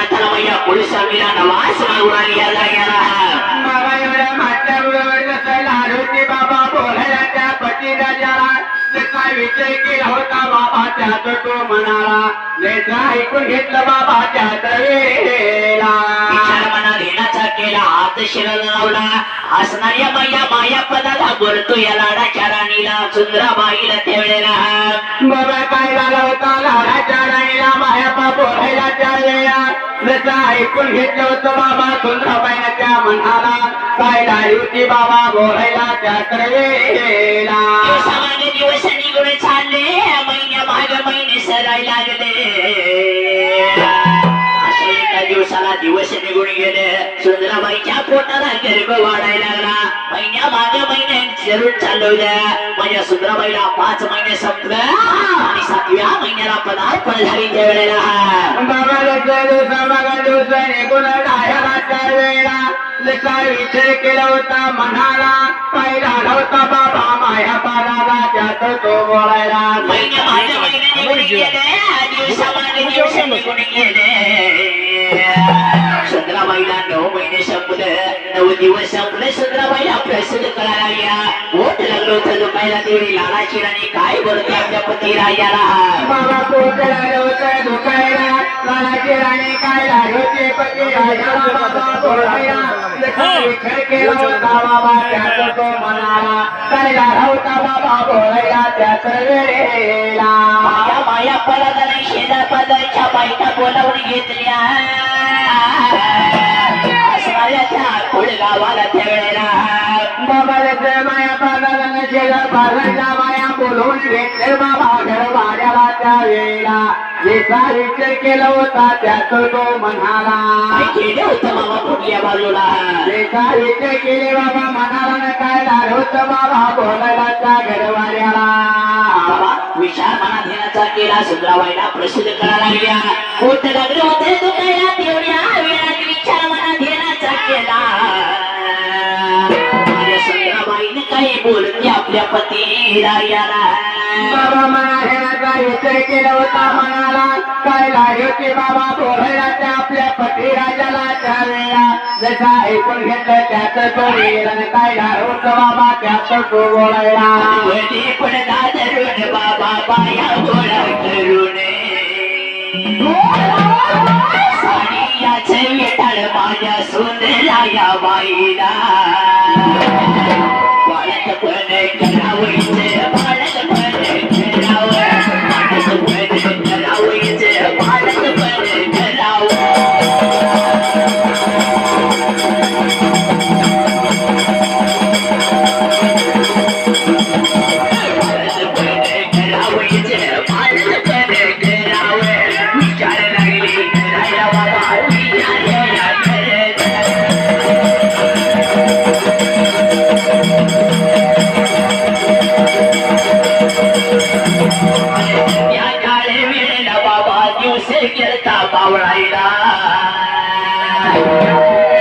जाताना मैया पोलिसांना नवास मागून यायला गेला बाबा एवढ्या म्हाताऱ्यावर जसं लाडूची बाबा बोलायला त्या पती राजाला जसा विषय केला होता बाबा त्यात तो म्हणाला जसा ऐकून घेतलं बाबा त्यात वेळेला विचार मनात घेण्याचा केला हात शिराला लावला हसणाऱ्या मैया माया पदाला बोलतो या लाडाच्या राणीला सुंदराबाईला त्यावेळेला बाबा काय झाला होता लाडाच्या राणीला मायापा बोलायला त्या वेळेला जसं ऐकून घेतलं होतं बाबा सुंदराबाईला त्या म्हणाला काय झाली होती बाबा बोलायला त्यात वेळेला दिवसामागे दिवस निघून चालले महिन्या माग महिने सरायला लागले अशा एका दिवसाला दिवस निघून गेले सुंदराबाईच्या पोटाला गर्भ वाढायला लागला महिन्या माग महिने जरूर चालू द्या माझ्या सुंदराबाईला 5 महिने संपलं आणि 7व्या महिन्याला पदार्पण झाली त्यावेळेला बाबा दिवस निघून राहायला त्या वेळेला जसा विचार केला होता म्हणाला काय झाला होता बाबा माया पाराला त्यात तो बोलायला महिन्या मागे महिने निघून गेले दिवसामागे दिवस निघून गेले सुंदराबाईला 9 महिने संपले 9 दिवस संपले सुंदराबाईला प्रसिद्ध करायला या पोट लागलं होतं दुखायला तेवढी लाडाची राणी काय बोलते आपल्या पती राजाला बाबा पोट लागलं होतं दुखायला लाडाची राणी काय लागते पती राजाला बाबा बोलायला विचार केला होता बाबा त्यात तो म्हणाला काय झाला होता बाबा बोलायला त्यात वेळेला माया परादाने शेजार पदाच्या बायका बोलावून घेतल्या गावाला त्या वेळेला बाबा माया पादाला शेजार पादाच्या बाया बोलवून घेतले बाबा घर वाड्याला त्या वेळेला जसा विचार केला होता त्यात तो म्हणाला केले होतं बाबा कुठल्या बाजूला जसा विचार केले बाबा म्हणाला काय झालं होतं बाबा बोलायला त्या घरवाड्याला बाबा विचार मनात घेण्याचा केला सुंदराबाईला प्रसिद्ध करायला लागल्या पोट लागले होते दुखायला तेवढ्या वेळात विचार मनात घेण्याचा केला माझ्या सुंदराबाईने काही बोलते आपल्या पती राजाला बाबा मना घेण्याचा विचार केला होता म्हणाला काय लागली होती बाबा बोलायला त्या आपल्या पती राजाला त्या वेळेला जसा ऐकून घेतलं त्यात तो वेळ काय झालं होतं बाबा त्यात तो बोलायला पडला धरून बाबा बाया गोळा करून साडियाचे विठाळ माझ्या सुंदरा या बाईला बाळकपण करावईचे बाळकपण करावं बाळकपण करावईचे बाळकपण करावं बावळाईला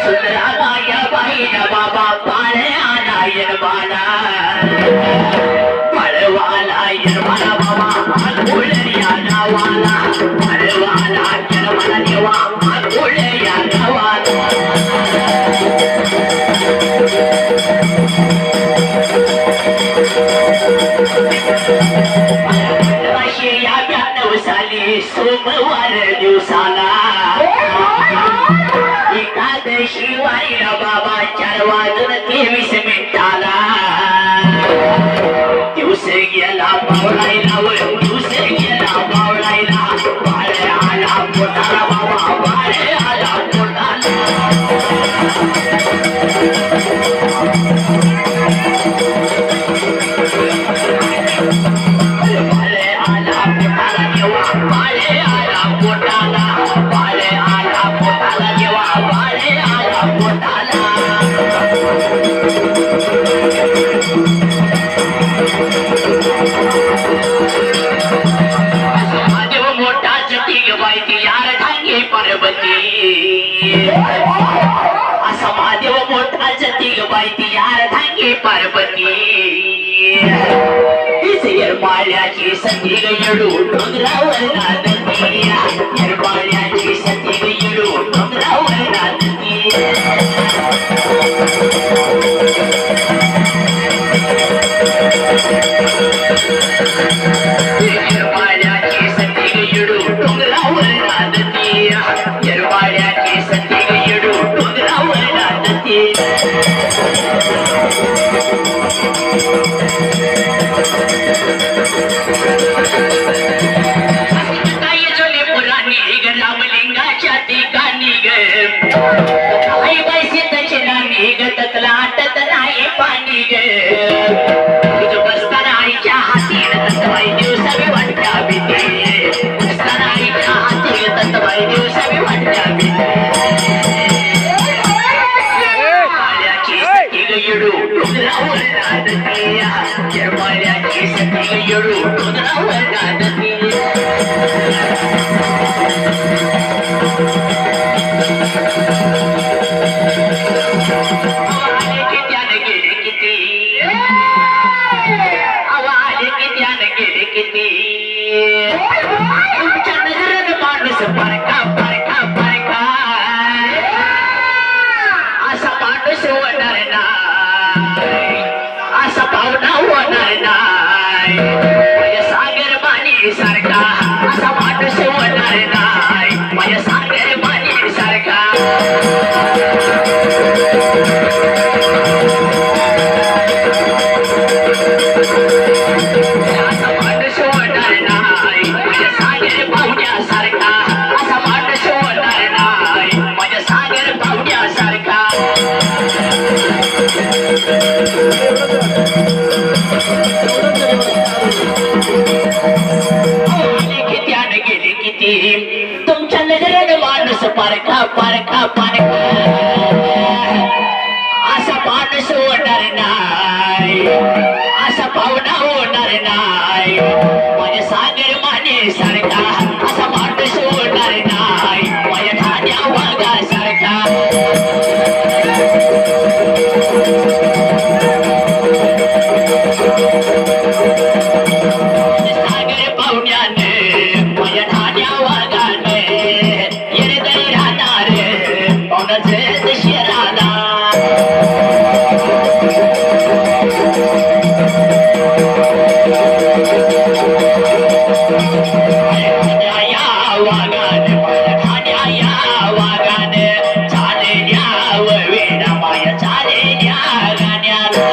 सुंदरा माया बाईला बाबा पाळे आणायन बाला पळवाला येरवाला बाबा आंघोळ्या नावाला पळवाला येरवाला देवा आंघोळ्या नावाला सोमवार दिवसाला एकादशी वारीला बाबा 4 वाजून 23 मिनिटाला दिवस गेला बावळायला दिवस गेला बावळायला बाळे आला पोटाला बाबा बाळे आला पोटाला असा महादेव मोठा जती बाई यार धांगे पार्वती माळ्याची सती गयडू डोंगरावर नादती माळ्याची सती गयडू आई बाई सीताची नानी ग ततला आटत नाही पाणी ग तुझं बसताना आईच्या हाती तसबाई दिवसावी वाटत्या भीती बसताना आईच्या हाती तसबाई दिवसावी वाटत्या भीती माल्याची सखी ग येडू डोंगरावर नांदतीया माल्याची सखी ग येडू डोंगरावर नांदतीया तुमच्या नजरेनं माणूस परका परका परका असा माणूस होणार नाही असा पाहुणा होणार नाही माझ्या सागर मानी सारखा असा माणूस होणार नाही माझ्या सागर मानी सारखा तुमच्या नजरेने माणूस पारखा पारखा पारखा असा माणूस होणार नाही असा पाहुणा होणार नाही माझ्या सागर माने सारखा असा माणूस होणार नाही माझ्या ठाण्या वागा सारखा सागर पाहुण्याने माझ्या ठाण्या वागाने येणेदरी राहणार पाहुणाचे शिराला या वागाने माझ्या ठाण्या या वागाने चालेल्या वेडा माया चालेल्या गाण्याला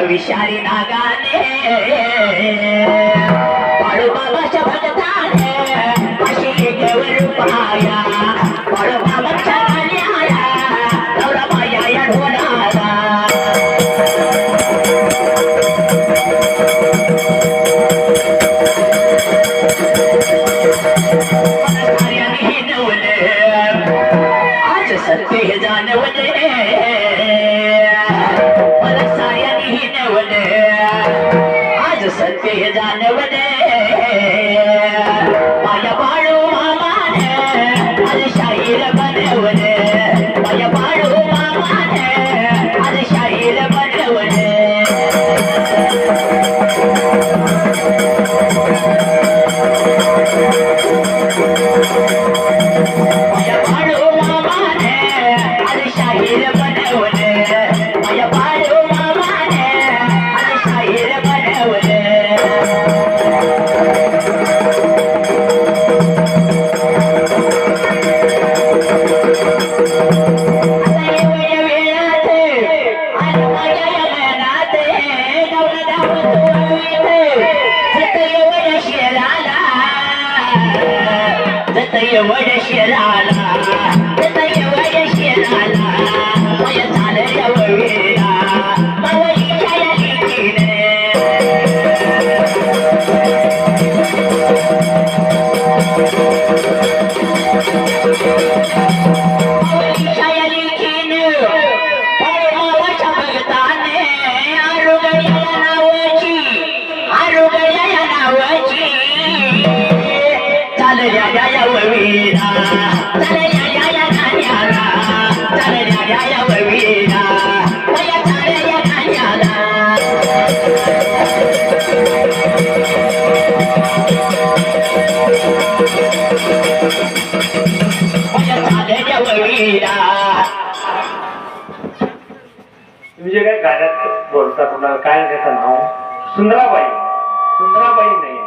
विषारी नागाने बाळू बाबाच्या भगताने अशी देवर पाया बाळू बाबाच्या गाण्याला नवरा माया या ढोलाला साऱ्याने नवले आज सत्य जाणवले आज सत्य जाणवले माझ्या बाळू मामाने आज शाहीर बनवले माझ्या बाळू मामाने आज शाहीर बनवले माझ्या बाळू मामाने आज शाहीर बनवले माझ्या बाळू मामाने आज शाहीर बनवले चालल्या या ववीरा चालल्या या गाण्याला चालल्या या ववीरा या चालल्या गाण्याला चालल्या ववीरा. तुम्ही जे काय गाण्यात बोलता कोणाला काय त्याचं नाव सुंदराबाई नाही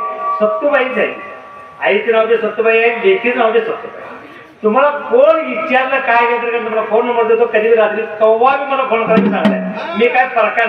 सत्तूबाईच आहे. आईचे नाव जे सत्तूबाई आहे लेकीचं नाव जे सत्तूबाई. तुम्हाला कोण विचारलं काय नाही तर तुम्हाला फोन नंबर देतो कधी रात्री केव्हा मी मला फोन करायचं सांगताय मी काय फरक